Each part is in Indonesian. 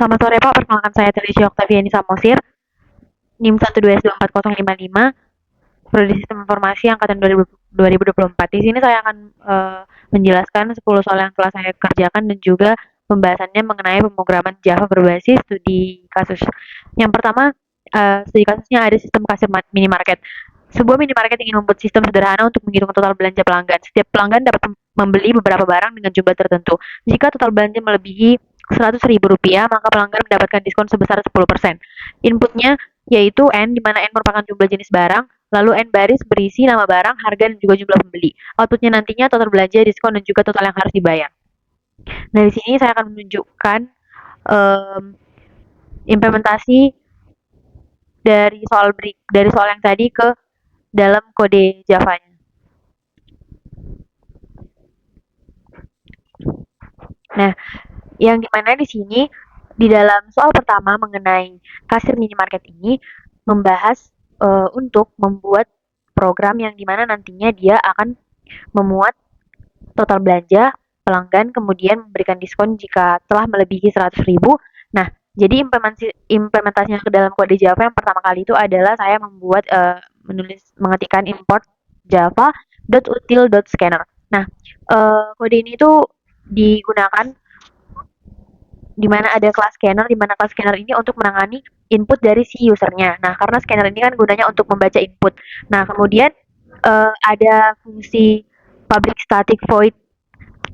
Selamat sore Pak, perkenalkan saya Trisha Oktaviani Samosir, NIM 121240055, Prodi Sistem Informasi Angkatan 2024. Di sini saya akan menjelaskan 10 soal yang telah saya kerjakan dan juga pembahasannya mengenai pemrograman Java berbasis studi kasus. Yang pertama, studi kasusnya ada sistem kasir minimarket. Sebuah minimarket ingin membuat sistem sederhana untuk menghitung total belanja pelanggan. Setiap pelanggan dapat membeli beberapa barang dengan jumlah tertentu. Jika total belanja melebihi Rp100.000, maka pelanggan mendapatkan diskon sebesar 10%. Inputnya yaitu N, di mana N merupakan jumlah jenis barang, lalu N baris berisi nama barang, harga, dan juga jumlah pembeli. Outputnya nantinya total belanja, diskon, dan juga total yang harus dibayar. Nah, di sini saya akan menunjukkan um, implementasi dari soal yang tadi ke dalam kode Java-nya. Nah, yang dimana di sini di dalam soal pertama mengenai kasir minimarket ini membahas untuk membuat program yang dimana nantinya dia akan memuat total belanja pelanggan, kemudian memberikan diskon jika telah melebihi 100.000. Nah, jadi implementasinya ke dalam kode Java yang pertama kali itu adalah saya membuat mengetikkan import java.util.scanner. Nah, kode ini tuh digunakan di mana ada kelas scanner, di mana kelas scanner ini untuk menangani input dari si usernya. Nah, karena scanner ini kan gunanya untuk membaca input. Nah, kemudian ada fungsi public static void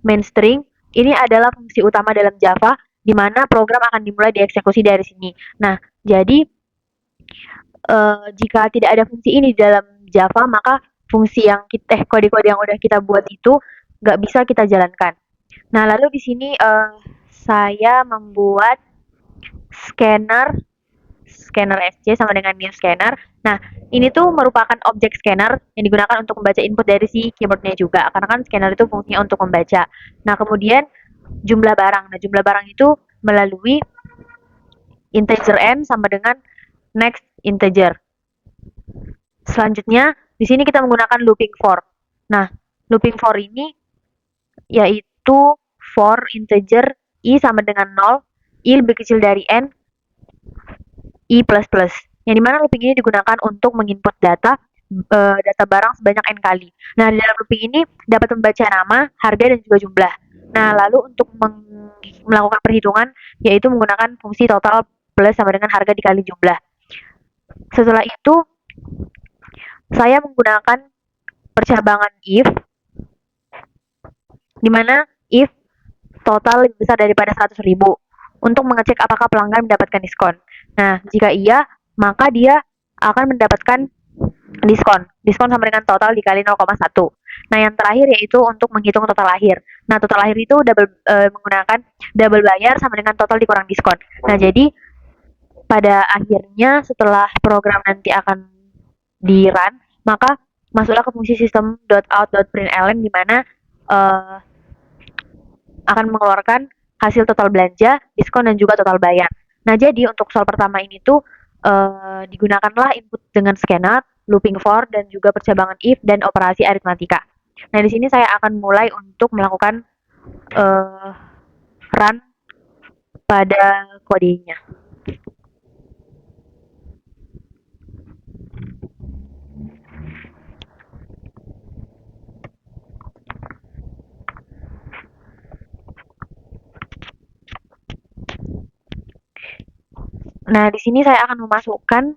main string. Ini adalah fungsi utama dalam Java, di mana program akan dimulai dieksekusi dari sini. Nah, jadi jika tidak ada fungsi ini di dalam Java, maka fungsi yang kode-kode yang udah kita buat itu nggak bisa kita jalankan. Nah, lalu di sini saya membuat scanner SC sama dengan new scanner. Nah, ini tuh merupakan objek scanner yang digunakan untuk membaca input dari si keyboardnya juga. Karena kan scanner itu fungsinya untuk membaca. Nah, kemudian jumlah barang. Nah, jumlah barang itu melalui integer n sama dengan next integer. Selanjutnya, di sini kita menggunakan looping for. Nah, looping for ini yaitu for integer i sama dengan 0, i lebih kecil dari n, i++. Yang dimana looping ini digunakan untuk menginput data barang sebanyak n kali. Nah, di dalam looping ini dapat membaca nama, harga, dan juga jumlah. Nah, lalu untuk melakukan perhitungan yaitu menggunakan fungsi total plus sama dengan harga dikali jumlah. Setelah itu saya menggunakan percabangan if, di mana if total lebih besar daripada 100.000 untuk mengecek apakah pelanggan mendapatkan diskon. Nah, jika iya, maka dia akan mendapatkan diskon. Diskon sama dengan total dikali 0,1. Nah, yang terakhir yaitu untuk menghitung total akhir. Nah, total akhir itu menggunakan double bayar sama dengan total dikurang diskon. Nah, jadi pada akhirnya setelah program nanti akan di-run, maka masuklah ke fungsi system.out.println di mana akan mengeluarkan hasil total belanja, diskon, dan juga total bayar. Nah, jadi untuk soal pertama ini tuh digunakanlah input dengan scanner, looping for, dan juga percabangan if, dan operasi aritmatika. Nah, di sini saya akan mulai untuk melakukan run pada kodenya. Nah, di sini saya akan memasukkan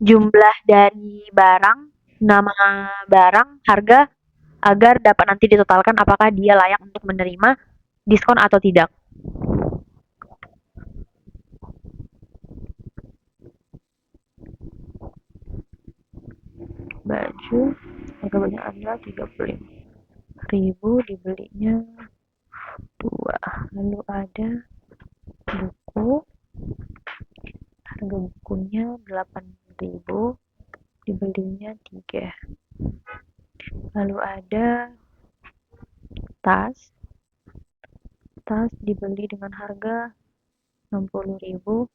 jumlah dari barang, nama barang, harga, agar dapat nanti ditotalkan apakah dia layak untuk menerima diskon atau tidak. Baju harga banyak adalah 35.000, dibelinya 2. Lalu ada buku, harga bukunya 8.000, dibelinya 3. Lalu ada tas dibeli dengan harga 60.000,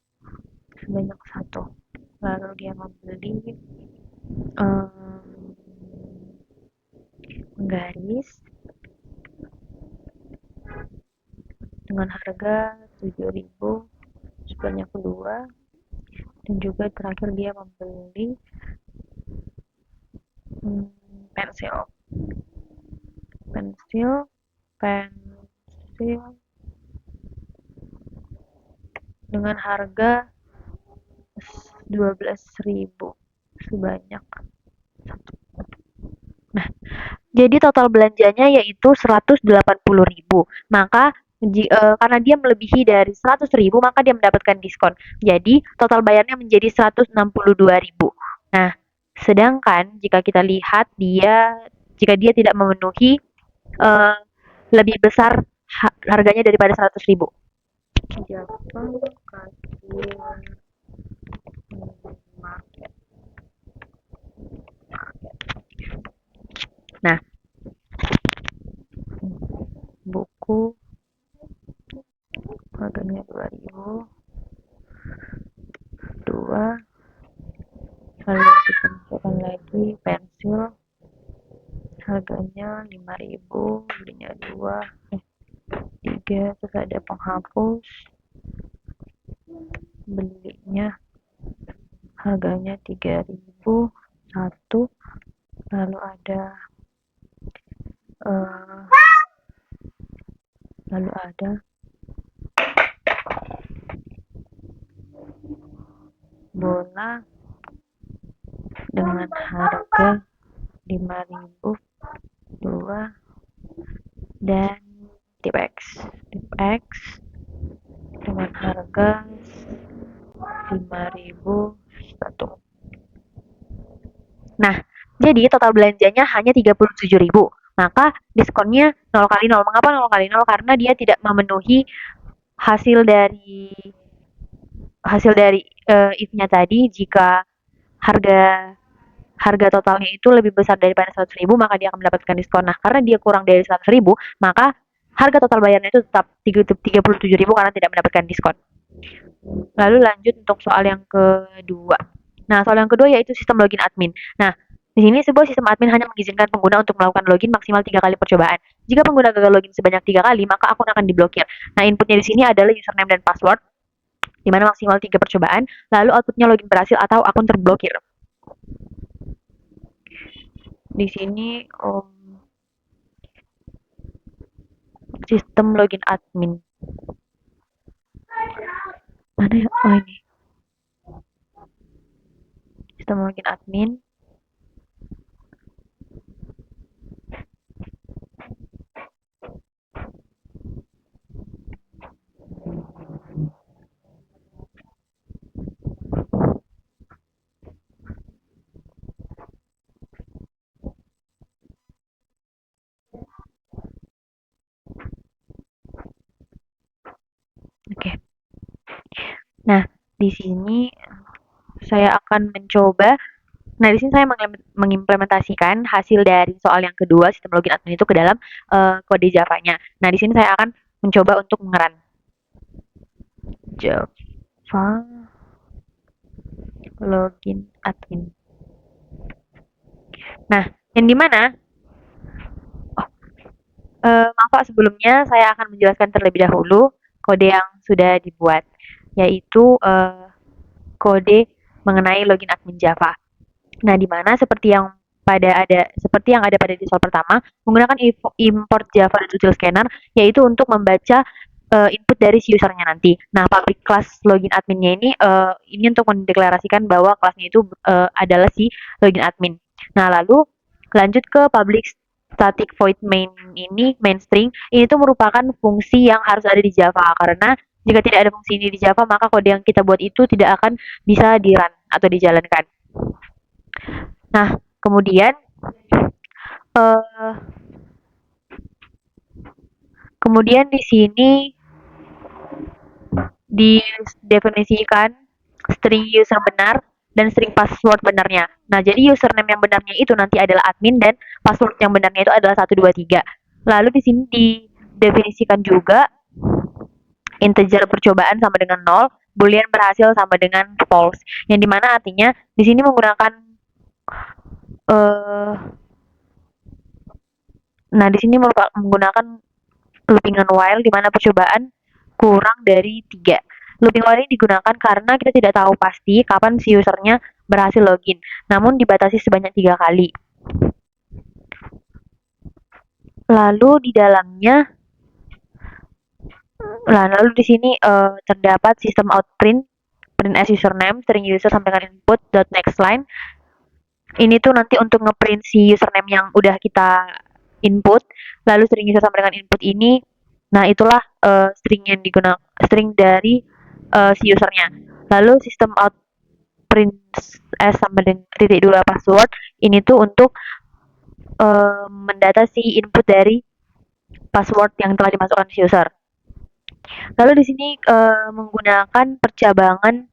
sebanyak 1. Lalu dia membeli garis dengan harga 7.000, sebulan yang kedua, dan juga terakhir dia membeli pensil pensil pensil dengan harga 12.000 sebanyak satu. Nah, jadi total belanjanya yaitu 180.000. Maka karena dia melebihi dari 100.000 maka dia mendapatkan diskon. Jadi total bayarnya menjadi 162.000. Nah, sedangkan jika kita lihat jika dia tidak memenuhi uh, lebih besar harganya daripada 100.000. Jepang kasir market. Nah, buku harganya 2.000, lalu kita masukkan lagi pensil harganya 5.000, belinya 3, terus ada penghapus belinya harganya 3.000 1, lalu ada bola dengan harga 5.000 2, dan Tipex dengan harga 5.000 1. Nah, jadi total belanjanya hanya 37.000. Maka diskonnya 0 kali 0. Mengapa 0 kali 0? Karena dia tidak memenuhi hasil dari if-nya tadi. Jika harga totalnya itu lebih besar daripada 100.000 maka dia akan mendapatkan diskon. Nah, karena dia kurang dari 100.000 maka harga total bayarnya itu tetap 37.000 karena tidak mendapatkan diskon. Lalu lanjut untuk soal yang kedua. Nah, soal yang kedua yaitu sistem login admin. Nah, di sini sebuah sistem admin hanya mengizinkan pengguna untuk melakukan login maksimal 3 kali percobaan. Jika pengguna gagal login sebanyak 3 kali, maka akun akan diblokir. Nah, inputnya di sini adalah username dan password, di mana maksimal 3 percobaan, lalu outputnya login berhasil atau akun terblokir. Di sini sistem login admin. Mana ya? Oh, ini. Sistem login admin. Oke. Nah, di sini saya akan mencoba. Nah, di sini saya mengimplementasikan hasil dari soal yang kedua, sistem login admin itu ke dalam kode Java-nya. Nah, di sini saya akan mencoba untuk mengeran Java login admin. Nah, yang dimana maaf Pak, sebelumnya saya akan menjelaskan terlebih dahulu kode yang sudah dibuat, yaitu kode mengenai login admin Java. Nah, di mana seperti yang ada pada di soal pertama, menggunakan import Java dan util scanner, yaitu untuk membaca input dari si usernya nanti. Nah, public class login adminnya ini untuk mendeklarasikan bahwa kelasnya itu adalah si login admin. Nah, lalu lanjut ke public static void main string ini tuh merupakan fungsi yang harus ada di Java, karena jika tidak ada fungsi ini di Java maka kode yang kita buat itu tidak akan bisa di run atau dijalankan. Nah, kemudian di sini didefinisikan string user benar dan string password benarnya. Nah, jadi username yang benarnya itu nanti adalah admin dan password yang benarnya itu adalah 123. Lalu di sini didefinisikan juga integer percobaan sama dengan 0, boolean berhasil sama dengan false. Yang dimana artinya di sini menggunakan nah, di sini menggunakan loopingan while di mana percobaan kurang dari 3. Looping while ini digunakan karena kita tidak tahu pasti kapan si usernya berhasil login, namun dibatasi sebanyak 3 kali. Lalu di dalamnya, lalu di sini terdapat sistem outprint, print as username, string user sampai dengan input dot next line. Ini tuh nanti untuk ngeprint si username yang udah kita input, lalu string user sampai dengan input ini. Nah, itulah string yang digunakan, string dari si usernya. Lalu sistem out print as sampai dengan titik 2 password ini tuh untuk mendata si input dari password yang telah dimasukkan si user. Lalu di sini menggunakan percabangan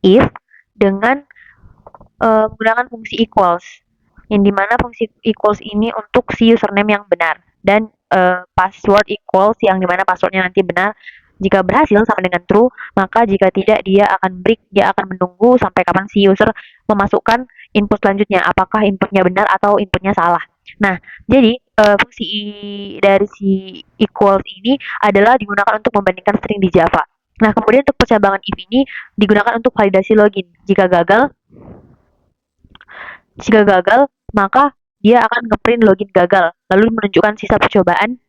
if dengan menggunakan fungsi equals, yang dimana fungsi equals ini untuk si username yang benar, dan password equals yang dimana passwordnya nanti benar. Jika berhasil sama dengan true, maka jika tidak dia akan break, dia akan menunggu sampai kapan si user memasukkan input selanjutnya, apakah inputnya benar atau inputnya salah. Nah, jadi fungsi dari si equals ini adalah digunakan untuk membandingkan string di Java. Nah, kemudian untuk percabangan if ini digunakan untuk validasi login. Jika gagal, maka dia akan ngeprint login gagal, lalu menunjukkan sisa percobaan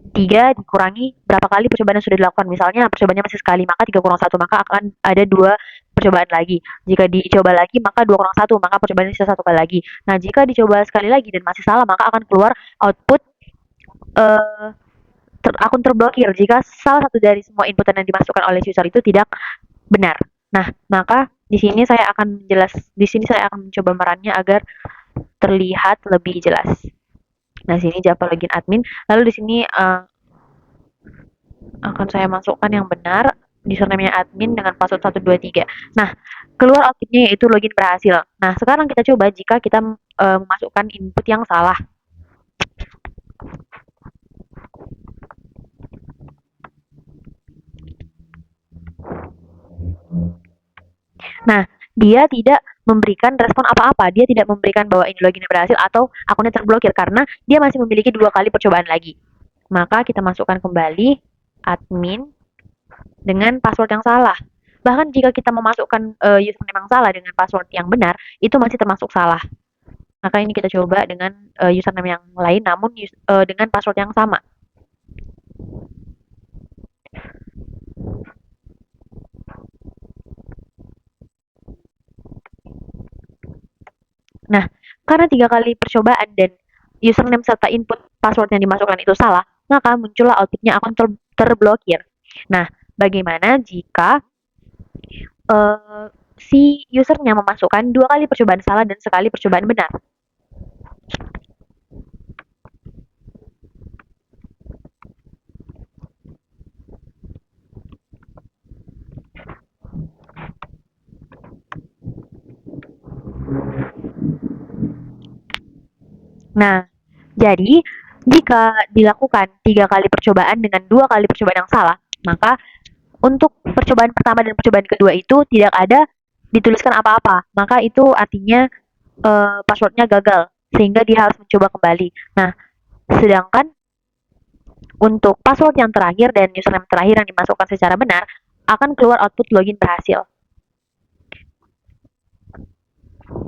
3 dikurangi berapa kali percobaan yang sudah dilakukan. Misalnya percobaannya masih sekali, maka 3 kurang 1, maka akan ada 2 percobaan lagi. Jika dicoba lagi, maka 2 kurang 1, maka percobaan sisa 1 kali lagi. Nah, jika dicoba sekali lagi dan masih salah, maka akan keluar output akun terblokir jika salah satu dari semua inputan yang dimasukkan oleh user itu tidak benar. Nah, maka di sini saya akan mencoba merannya agar terlihat lebih jelas. Nah, sini Java login admin. Lalu di sini akan saya masukkan yang benar, username-nya admin dengan password 123. Nah, keluar outputnya yaitu login berhasil. Nah, sekarang kita coba jika kita memasukkan input yang salah. Nah, dia tidak memberikan respon apa-apa. Dia tidak memberikan bahwa ini loginnya berhasil atau akunnya terblokir karena dia masih memiliki 2 kali percobaan lagi. Maka kita masukkan kembali admin dengan password yang salah. Bahkan jika kita memasukkan username yang salah dengan password yang benar, itu masih termasuk salah. Maka ini kita coba dengan username yang lain namun dengan password yang sama. Nah, karena 3 kali percobaan dan username serta input password yang dimasukkan itu salah, maka muncullah outputnya akun terblokir. Nah, bagaimana jika si usernya memasukkan 2 kali percobaan salah dan sekali percobaan benar? Nah, jadi jika dilakukan 3 kali percobaan dengan 2 kali percobaan yang salah, maka untuk percobaan pertama dan percobaan kedua itu tidak ada dituliskan apa-apa. Maka itu artinya passwordnya gagal, sehingga dia harus mencoba kembali. Nah, sedangkan untuk password yang terakhir dan username terakhir yang dimasukkan secara benar, akan keluar output login berhasil.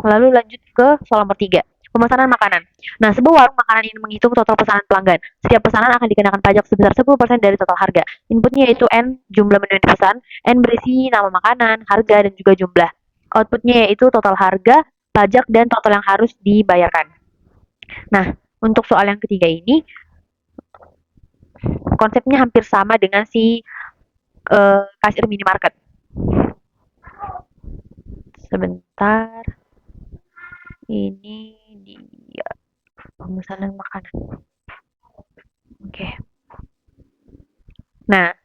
Lalu lanjut ke soal nomor 3. Pemesanan makanan. Nah, sebuah warung makanan ini menghitung total pesanan pelanggan. Setiap pesanan akan dikenakan pajak sebesar 10% dari total harga. Inputnya yaitu N, jumlah menu yang dipesan, N berisi nama makanan, harga, dan juga jumlah. Outputnya yaitu total harga, pajak, dan total yang harus dibayarkan. Nah, untuk soal yang ketiga ini, konsepnya hampir sama dengan si kasir minimarket. Sebentar. Ini dia pemesanan makanan. Oke. Nah,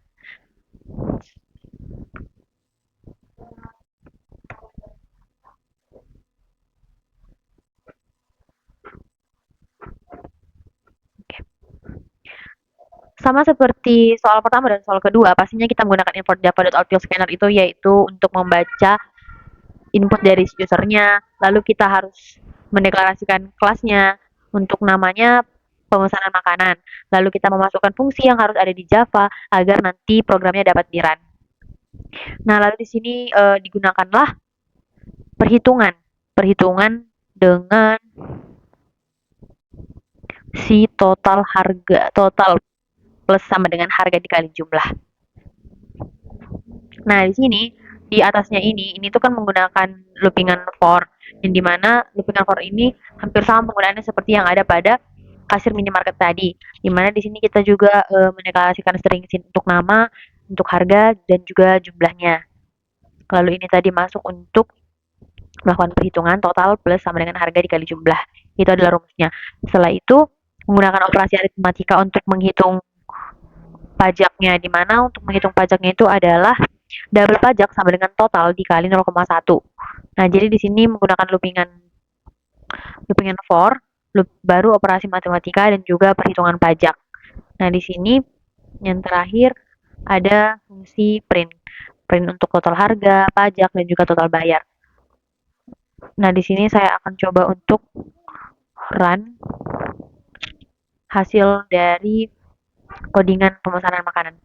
sama seperti soal pertama dan soal kedua, pastinya kita menggunakan import java.output itu yaitu untuk membaca input dari usernya, lalu kita harus mendeklarasikan kelasnya untuk namanya pemesanan makanan. Lalu kita memasukkan fungsi yang harus ada di Java agar nanti programnya dapat di-run. Nah, lalu di sini digunakanlah perhitungan. Perhitungan dengan si total harga, total plus sama dengan harga dikali jumlah. Nah, di sini di atasnya ini tuh kan menggunakan loopingan for, yang dimana loopingan for ini hampir sama penggunaannya seperti yang ada pada kasir minimarket tadi. Dimana di sini kita juga mendeklarasikan string untuk nama, untuk harga, dan juga jumlahnya. Lalu ini tadi masuk untuk melakukan perhitungan total plus sama dengan harga dikali jumlah. Itu adalah rumusnya. Setelah itu menggunakan operasi aritmatika untuk menghitung pajaknya, di mana untuk menghitung pajaknya itu adalah double pajak sama dengan total dikali 0,1. Nah, jadi di sini menggunakan loopingan for, baru operasi matematika dan juga perhitungan pajak. Nah, di sini yang terakhir ada fungsi print. Print untuk total harga, pajak, dan juga total bayar. Nah, di sini saya akan coba untuk run hasil dari codingan pemesanan makanan.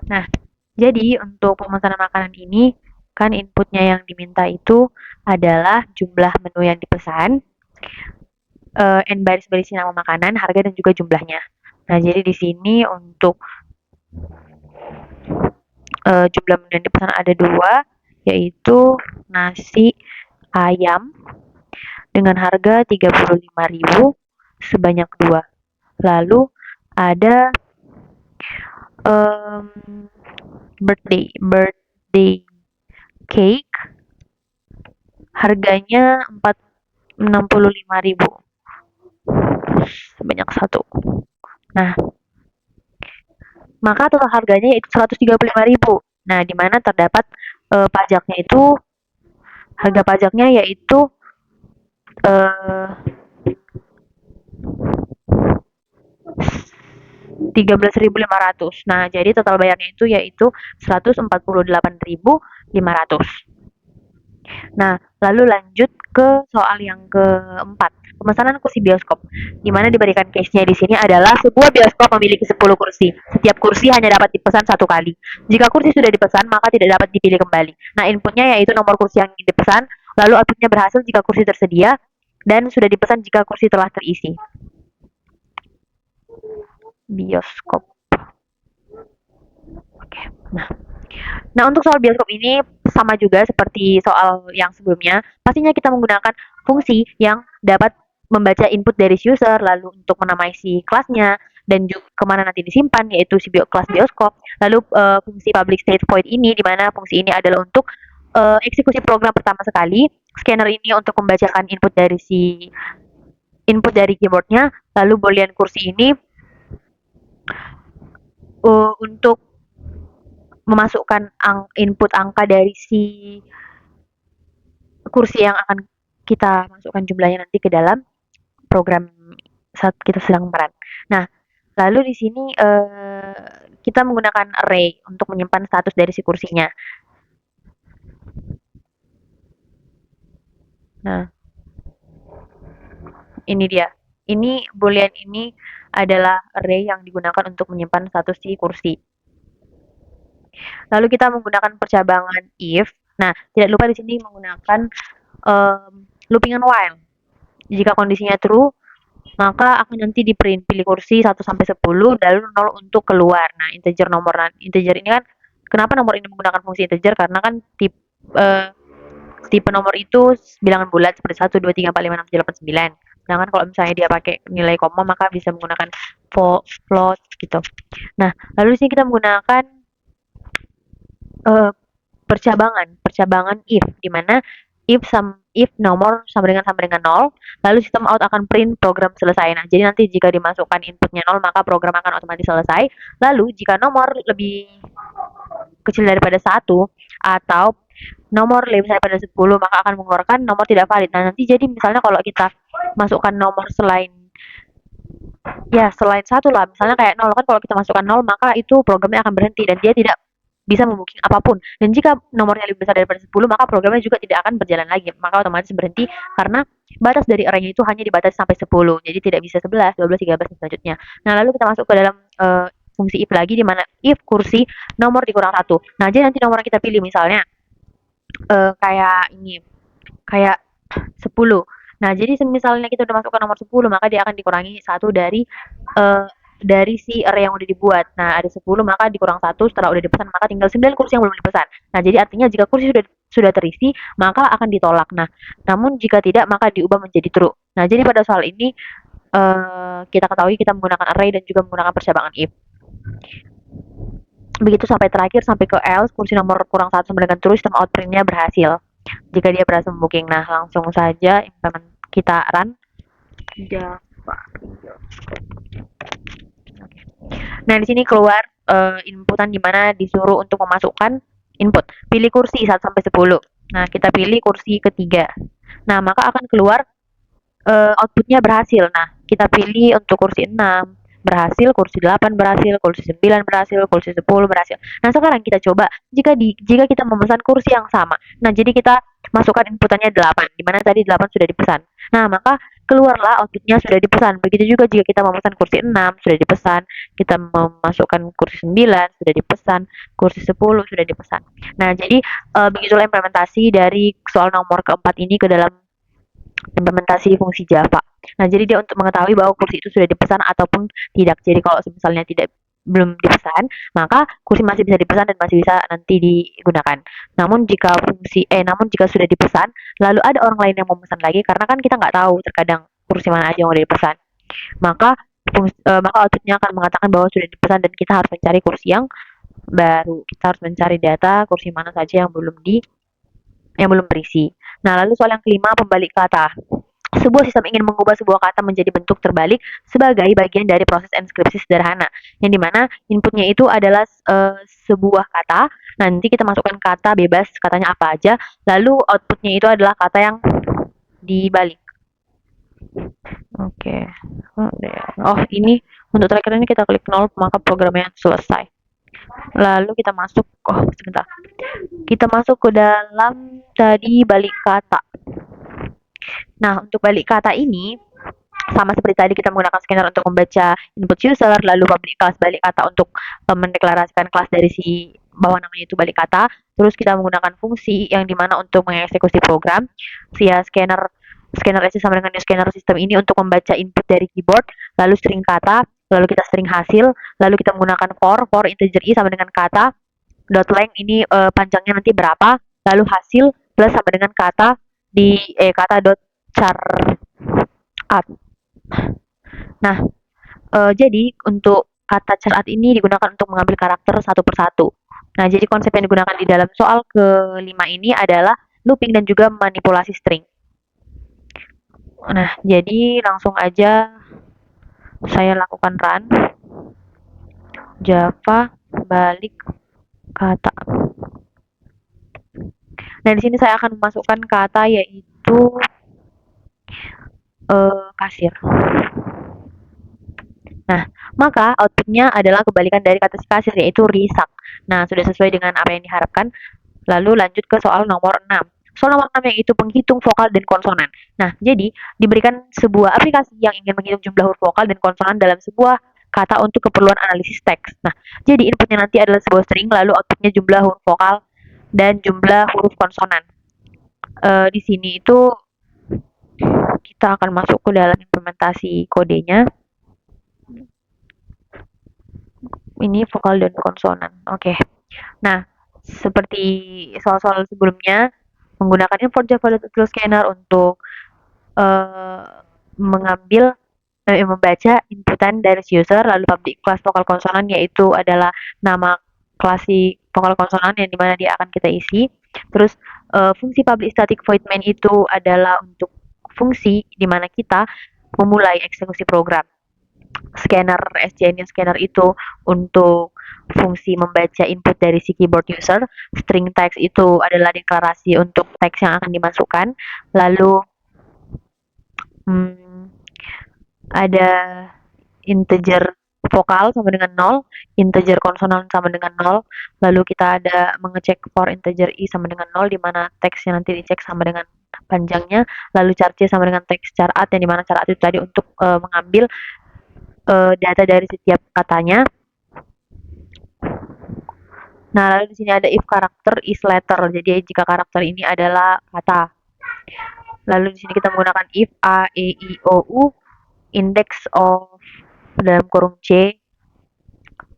Nah, jadi untuk pemesanan makanan ini kan inputnya yang diminta itu adalah jumlah menu yang dipesan, n baris berisi nama makanan, harga, dan juga jumlahnya. Nah, jadi di sini untuk jumlah menu yang dipesan ada dua, yaitu nasi ayam dengan harga 35.000 sebanyak dua. Lalu ada um, birthday cake, harganya 65.000 sebanyak satu. Nah, maka total harganya yaitu 135.000. Nah, di mana terdapat pajaknya itu, harga pajaknya yaitu 13.500. Nah, jadi total bayarnya itu yaitu 148.500. Nah, lalu lanjut ke soal yang keempat, pemesanan kursi bioskop, di mana diberikan case-nya di sini adalah sebuah bioskop memiliki 10 kursi. Setiap kursi hanya dapat dipesan satu kali. Jika kursi sudah dipesan, maka tidak dapat dipilih kembali. Nah, inputnya yaitu nomor kursi yang ingin dipesan, lalu outputnya berhasil jika kursi tersedia, dan sudah dipesan jika kursi telah terisi. Bioskop. Oke. Nah, untuk soal bioskop ini sama juga seperti soal yang sebelumnya. Pastinya kita menggunakan fungsi yang dapat membaca input dari si user, lalu untuk menamai si kelasnya, dan juga kemana nanti disimpan, yaitu si kelas bioskop. Lalu fungsi public state void ini, di mana fungsi ini adalah untuk eksekusi program pertama sekali. Scanner ini untuk membacakan input dari keyboardnya. Lalu boolean kursi ini untuk memasukkan input angka dari si kursi yang akan kita masukkan jumlahnya nanti ke dalam program saat kita sedang memeran. Nah, lalu di sini kita menggunakan array untuk menyimpan status dari si kursinya. Nah, ini dia. Ini boolean ini adalah array yang digunakan untuk menyimpan status si kursi. Lalu kita menggunakan percabangan if. Nah, tidak lupa di sini menggunakan loopingan while. Jika kondisinya true, maka akan nanti di print pilih kursi 1 sampai 10 lalu 0 untuk keluar. Nah, integer ini kan kenapa nomor ini menggunakan fungsi integer, karena kan tipe nomor itu bilangan bulat seperti 1 2 3 4 5 6 7 8 9. Sedangkan kalau misalnya dia pakai nilai koma maka bisa menggunakan float gitu. Nah, lalu di sini kita menggunakan percabangan if, di mana if nomor sama dengan 0, lalu sistem out akan print program selesai. Nah, jadi nanti jika dimasukkan inputnya 0, maka program akan otomatis selesai. Lalu jika nomor lebih kecil daripada 1 atau nomor lebih besar daripada 10, maka akan mengeluarkan nomor tidak valid. Nah, nanti jadi misalnya kalau kita masukkan nomor selain 1 lah, misalnya kayak 0 kan, kalau kita masukkan 0 maka itu programnya akan berhenti dan dia tidak bisa membooking apapun. Dan jika nomornya lebih besar daripada 10, maka programnya juga tidak akan berjalan lagi. Maka otomatis berhenti karena batas dari arraynya itu hanya dibatasi sampai 10. Jadi tidak bisa 11, 12, 13 dan selanjutnya. Nah, lalu kita masuk ke dalam fungsi if lagi, di mana if kursi nomor dikurang 1. Nah, jadi nanti nomor yang kita pilih misalnya kayak ini, kayak 10. Nah, jadi misalnya kita udah masukkan nomor 10, maka dia akan dikurangi 1 dari si array yang udah dibuat. Nah, ada 10, maka dikurang 1 setelah udah dipesan, maka tinggal 9 kursi yang belum dipesan. Nah, jadi artinya jika kursi sudah terisi, maka akan ditolak. Nah, namun jika tidak, maka diubah menjadi true. Nah, jadi pada soal ini kita ketahui kita menggunakan array dan juga menggunakan percabangan if. Begitu sampai terakhir, sampai ke else, kursi nomor kurang 1 sama dengan true, sistem outprintnya berhasil. Jika dia berhasil membooking. Nah, langsung saja kita run Java. Nah, di sini keluar inputan di mana disuruh untuk memasukkan input. Pilih kursi 1 sampai 10. Nah, kita pilih kursi ketiga. Nah, maka akan keluar outputnya berhasil. Nah, kita pilih untuk kursi 6 berhasil, kursi 8 berhasil, kursi 9 berhasil, kursi 10 berhasil. Nah, sekarang kita coba jika kita memesan kursi yang sama. Nah, jadi kita masukkan inputannya 8, di mana tadi 8 sudah dipesan. Nah, maka keluarlah outputnya sudah dipesan. Begitu juga jika kita memesan kursi 6 sudah dipesan, kita memasukkan kursi 9 sudah dipesan, kursi 10 sudah dipesan. Nah, jadi begitulah implementasi dari soal nomor keempat ini ke dalam implementasi fungsi Java. Nah, jadi dia untuk mengetahui bahwa kursi itu sudah dipesan ataupun tidak. Jadi kalau misalnya belum dipesan, maka kursi masih bisa dipesan dan masih bisa nanti digunakan. Namun jika sudah dipesan, lalu ada orang lain yang mau pesan lagi, karena kan kita nggak tahu terkadang kursi mana aja yang udah dipesan. Maka outputnya akan mengatakan bahwa sudah dipesan dan kita harus mencari kursi yang baru. Kita harus mencari data kursi mana saja yang belum berisi. Nah, lalu soal yang kelima, pembalik kata. Sebuah sistem ingin mengubah sebuah kata menjadi bentuk terbalik sebagai bagian dari proses enskripsi sederhana, yang dimana inputnya itu adalah sebuah kata. Nanti kita masukkan kata bebas, katanya apa aja, lalu outputnya itu adalah kata yang dibalik. Oke. Oh, ini untuk tracker ini kita klik 0, maka programnya selesai. Lalu kita masuk, sebentar. Kita masuk ke dalam tadi balik kata. Nah, untuk balik kata ini sama seperti tadi, kita menggunakan scanner untuk membaca input user, lalu public class balik kata untuk mendeklarasikan kelas dari si bawah namanya itu balik kata. Terus kita menggunakan fungsi yang dimana untuk mengeksekusi program via scanner S sama dengan new scanner sistem ini untuk membaca input dari keyboard, lalu string kata, lalu kita string hasil, lalu kita menggunakan for integer i sama dengan kata dot length ini panjangnya nanti berapa, lalu hasil plus sama dengan kata kata dot char at. Nah, jadi untuk kata char at ini digunakan untuk mengambil karakter satu persatu. Nah, jadi konsep yang digunakan di dalam soal kelima ini adalah looping dan juga manipulasi string. Nah, jadi langsung aja saya lakukan run Java balik kata. Nah, di sini saya akan memasukkan kata yaitu kasir. Nah, maka outputnya adalah kebalikan dari kata si kasir, yaitu risak. Nah, sudah sesuai dengan apa yang diharapkan. Lalu lanjut ke soal nomor 6. Soal nomor 6 yang itu penghitung vokal dan konsonan. Nah, jadi diberikan sebuah aplikasi yang ingin menghitung jumlah huruf vokal dan konsonan dalam sebuah kata untuk keperluan analisis teks. Nah, jadi inputnya nanti adalah sebuah string, lalu outputnya jumlah huruf vokal dan jumlah huruf konsonan. Di sini itu kita akan masuk ke dalam implementasi kodenya. Ini vokal dan konsonan. Oke. Nah, seperti soal-soal sebelumnya, menggunakan import Java scanner untuk membaca inputan dari user, lalu public class vokal konsonan yaitu adalah nama kelas vokal konsonan yang dimana dia akan kita isi. Terus fungsi public static void main itu adalah untuk fungsi dimana kita memulai eksekusi program. Scanner SJN scanner itu untuk fungsi membaca input dari si keyboard user. String text itu adalah deklarasi untuk teks yang akan dimasukkan. Lalu ada integer vokal sama dengan 0, integer konsonan sama dengan 0, lalu kita ada mengecek for integer i sama dengan 0, di mana teksnya nanti dicek sama dengan panjangnya, lalu char c sama dengan teks char at, yang di mana char at itu tadi untuk mengambil data dari setiap katanya. Nah, lalu di sini ada if karakter is letter. Jadi jika karakter ini adalah kata. Lalu di sini kita menggunakan if a, e, i, o, u, index of dalam kurung c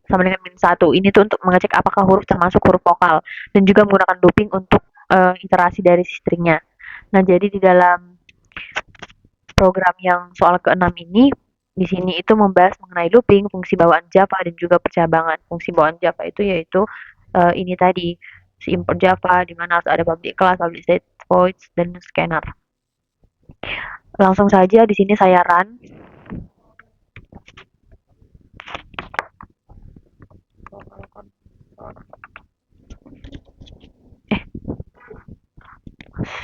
sama dengan min 1. Ini tuh untuk mengecek apakah huruf termasuk huruf vokal, dan juga menggunakan looping untuk iterasi dari stringnya. Nah, jadi di dalam program yang soal ke-6 ini, di sini itu membahas mengenai looping, fungsi bawaan Java, dan juga percabangan. Fungsi bawaan Java itu yaitu ini tadi, si import Java, di mana harus ada public class, public state voids, dan scanner. Langsung saja di sini saya run.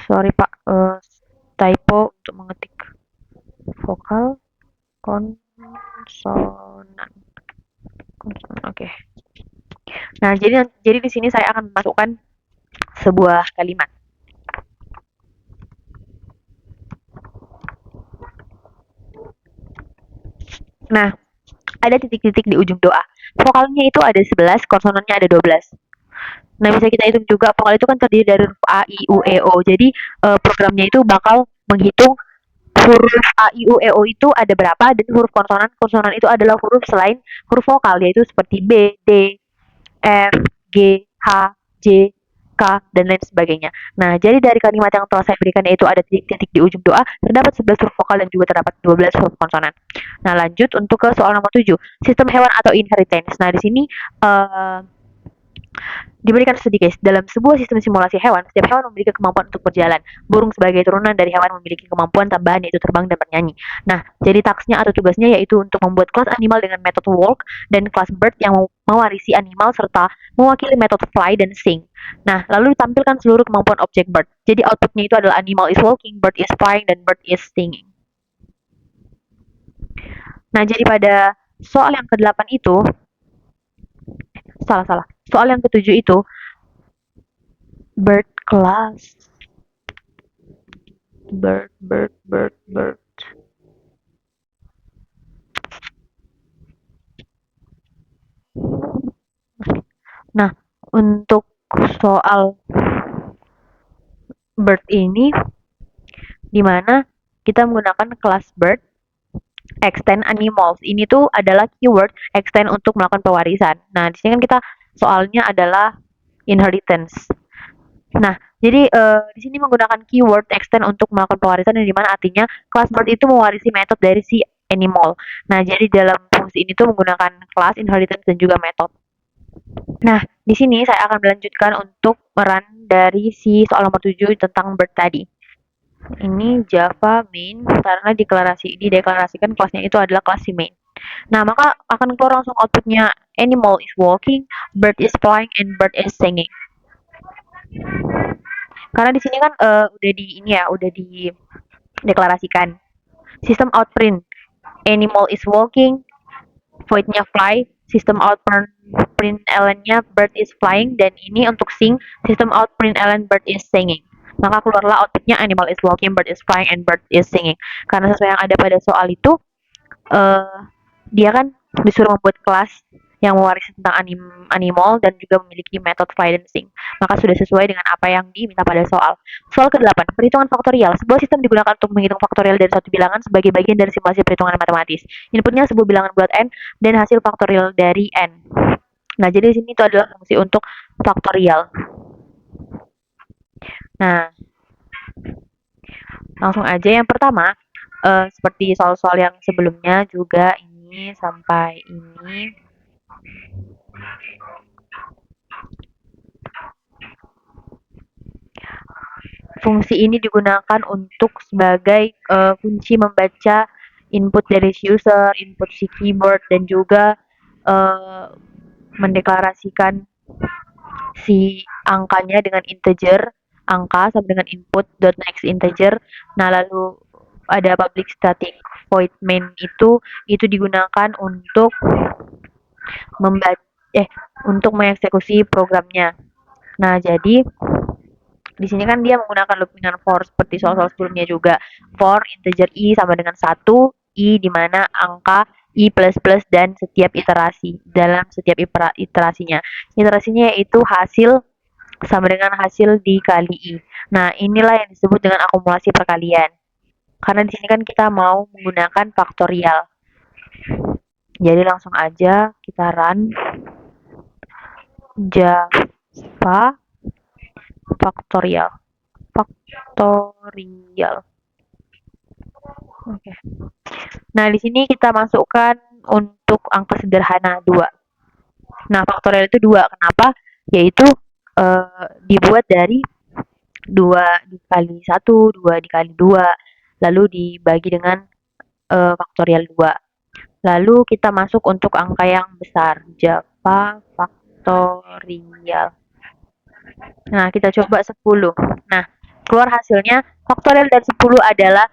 Sorry Pak, typo untuk mengetik vokal konsonan. Oke. Nah, jadi di sini saya akan memasukkan sebuah kalimat. Nah, ada titik-titik di ujung doa. Vokalnya itu ada 11, konsonannya ada 12. Nah, bisa kita hitung juga, vokal itu kan terdiri dari huruf A, I, U, E, O. Jadi, programnya itu bakal menghitung huruf A, I, U, E, O itu ada berapa, dan huruf konsonan. Konsonan itu adalah huruf selain huruf vokal, yaitu seperti B, D, F, G, H, J, K, dan lain sebagainya. Nah, jadi dari kalimat yang telah saya berikan, yaitu ada titik-titik di ujung doa, terdapat 11 huruf vokal dan juga terdapat 12 huruf konsonan. Nah, lanjut untuk ke soal nomor 7, sistem hewan atau inheritance. Nah, di sini diberikan studi case. Dalam sebuah sistem simulasi hewan, setiap hewan memiliki kemampuan untuk berjalan. Burung sebagai turunan dari hewan memiliki kemampuan tambahan, yaitu terbang dan bernyanyi. Nah, jadi tasknya atau tugasnya yaitu untuk membuat kelas animal dengan metode walk, dan kelas bird yang mewarisi animal serta mewakili metode fly dan sing. Nah, lalu ditampilkan seluruh kemampuan objek bird. Jadi outputnya itu adalah animal is walking, bird is flying, dan bird is singing. Nah, jadi pada soal yang ke-8 itu, salah. Soal yang ke-7 itu, bird class. Bird. Nah, untuk soal bird ini, di mana kita menggunakan kelas bird, extend animals. Ini tuh adalah keyword extend untuk melakukan pewarisan. Nah, di sini kan kita soalnya adalah inheritance. Nah, jadi di sini menggunakan keyword extend untuk melakukan pewarisan, yang dimana artinya kelas bird itu mewarisi metode dari si animal. Nah, jadi dalam fungsi ini tuh menggunakan kelas, inheritance, dan juga metode. Nah, di sini saya akan melanjutkan untuk run dari si soal nomor 7 tentang bird tadi. Ini Java main, karena dideklarasikan kelasnya itu adalah kelas si main. Nah, maka akan keluar langsung outputnya animal is walking, bird is flying, and bird is singing. Karena di sini kan udah dideklarasikan. Sistem outprint animal is walking, void-nya fly, sistem outprint ln-nya bird is flying, dan ini untuk sing, sistem outprint ln bird is singing. Maka keluarlah outputnya animal is walking, bird is flying, and bird is singing. Karena sesuai yang ada pada soal itu, dia kan disuruh membuat kelas yang mewarisi tentang animal dan juga memiliki metode fly dan sing. Maka sudah sesuai dengan apa yang diminta pada soal. Soal ke-8, perhitungan faktorial. Sebuah sistem digunakan untuk menghitung faktorial dari suatu bilangan sebagai bagian dari simulasi perhitungan matematis. Inputnya sebuah bilangan bulat n dan hasil faktorial dari n. Nah, jadi di sini itu adalah fungsi untuk faktorial. Nah, langsung aja yang pertama, seperti soal-soal yang sebelumnya juga ini sampai ini. Fungsi ini digunakan untuk sebagai kunci membaca input dari si user, input si keyboard, dan juga mendeklarasikan si angkanya dengan integer, angka sama dengan input dot next integer. Nah, lalu ada public static void main itu digunakan untuk untuk mengeksekusi programnya. Nah, jadi di sini kan dia menggunakan loop dengan for seperti soal-soal sebelumnya juga. For integer i sama dengan 1, i di mana angka i plus plus dan setiap iterasi. Dalam setiap iterasinya. Iterasinya yaitu hasil sama dengan hasil dikali i. Nah, inilah yang disebut dengan akumulasi perkalian. Karena di sini kan kita mau menggunakan faktorial. Jadi langsung aja kita run Java faktorial. Oke. Nah, di sini kita masukkan untuk angka sederhana 2. Nah, faktorial itu 2. Kenapa? Yaitu dibuat dari 2 dikali 1, 2 dikali 2, lalu dibagi dengan faktorial 2. Lalu kita masuk untuk angka yang besar, Java faktorial. Nah, kita coba 10. Nah, keluar hasilnya faktorial dari 10 adalah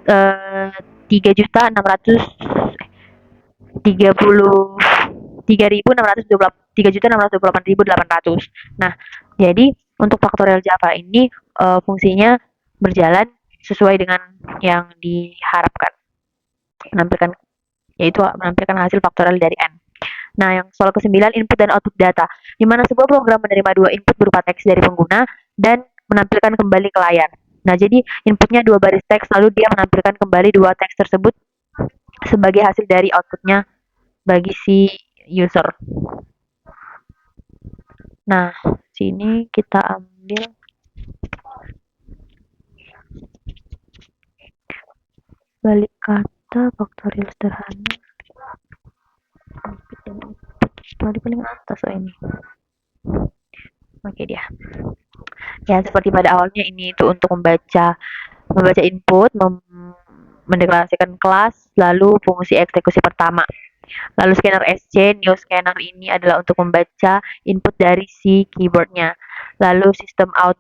3.628.800. Nah, jadi untuk faktorial Java ini fungsinya berjalan sesuai dengan yang diharapkan, menampilkan hasil faktorial dari n. Nah, yang soal ke-9, input dan output data, di mana sebuah program menerima 2 input berupa teks dari pengguna dan menampilkan kembali ke layar. Nah, jadi inputnya 2 baris teks, lalu dia menampilkan kembali 2 teks tersebut sebagai hasil dari outputnya bagi si user. Nah, sini kita ambil balik kata faktorial sederhana. Di paling atas ini. Oke dia. Ya, seperti pada awalnya ini itu untuk membaca input, mendeklarasikan kelas, lalu fungsi eksekusi pertama. Lalu scanner SC, new scanner ini adalah untuk membaca input dari si keyboardnya. Lalu sistem out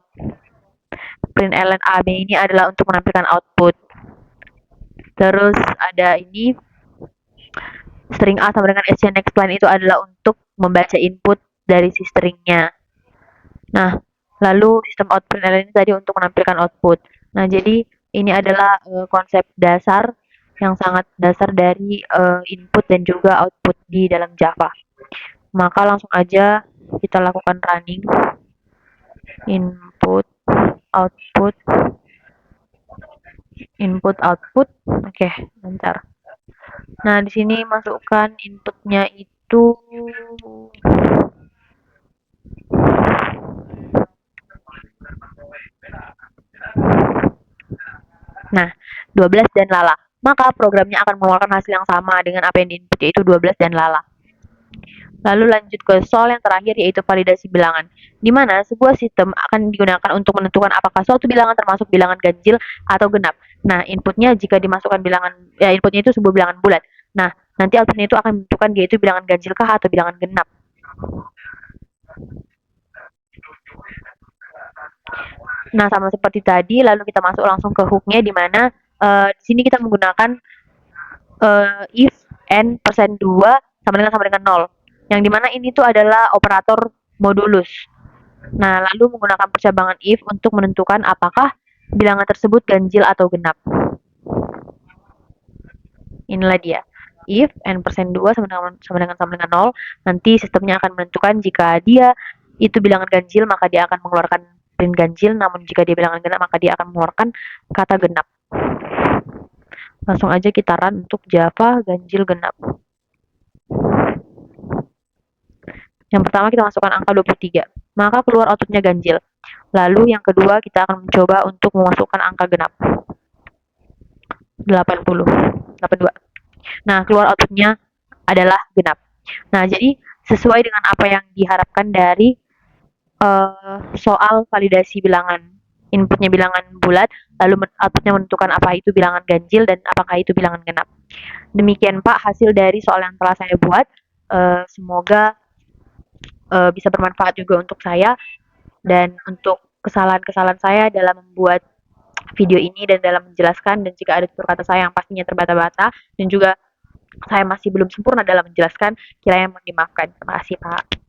println AB ini adalah untuk menampilkan output. Terus ada ini string A sama dengan SC next line itu adalah untuk membaca input dari si stringnya. Nah, lalu sistem out println ini tadi untuk menampilkan output. Nah, jadi ini adalah konsep dasar yang sangat dasar dari input dan juga output di dalam Java. Maka langsung aja kita lakukan running input output. Oke, bentar. Nah, di sini masukkan inputnya itu nah, 12 dan lala. Maka programnya akan mengeluarkan hasil yang sama dengan apa yang diinput, yaitu 12 dan lala. Lalu lanjut ke soal yang terakhir, yaitu validasi bilangan, di mana sebuah sistem akan digunakan untuk menentukan apakah suatu bilangan termasuk bilangan ganjil atau genap. Nah, inputnya jika dimasukkan inputnya itu sebuah bilangan bulat. Nah, nanti outputnya itu akan menentukan yaitu bilangan ganjil kah atau bilangan genap. Nah, sama seperti tadi, lalu kita masuk langsung ke hooknya, di mana di sini kita menggunakan if n persen 2 sama dengan 0. Yang dimana ini tuh adalah operator modulus. Nah, lalu menggunakan percabangan if untuk menentukan apakah bilangan tersebut ganjil atau genap. Inilah dia. If n persen 2 sama dengan 0, nanti sistemnya akan menentukan jika dia itu bilangan ganjil, maka dia akan mengeluarkan print ganjil, namun jika dia bilangan genap, maka dia akan mengeluarkan kata genap. Langsung aja kita run untuk Java ganjil genap. Yang pertama kita masukkan angka 23, maka keluar outputnya ganjil. Lalu yang kedua kita akan mencoba untuk memasukkan angka genap. 82. Nah, keluar outputnya adalah genap. Nah, jadi sesuai dengan apa yang diharapkan dari soal validasi bilangan. Inputnya bilangan bulat, lalu outputnya menentukan apa itu bilangan ganjil dan apakah itu bilangan genap. Demikian Pak hasil dari soal yang telah saya buat. Semoga bisa bermanfaat juga untuk saya dan untuk kesalahan-kesalahan saya dalam membuat video ini dan dalam menjelaskan, dan jika ada tutur kata saya yang pastinya terbata-bata dan juga saya masih belum sempurna dalam menjelaskan, kiranya mohon dimaafkan. Terima kasih, Pak.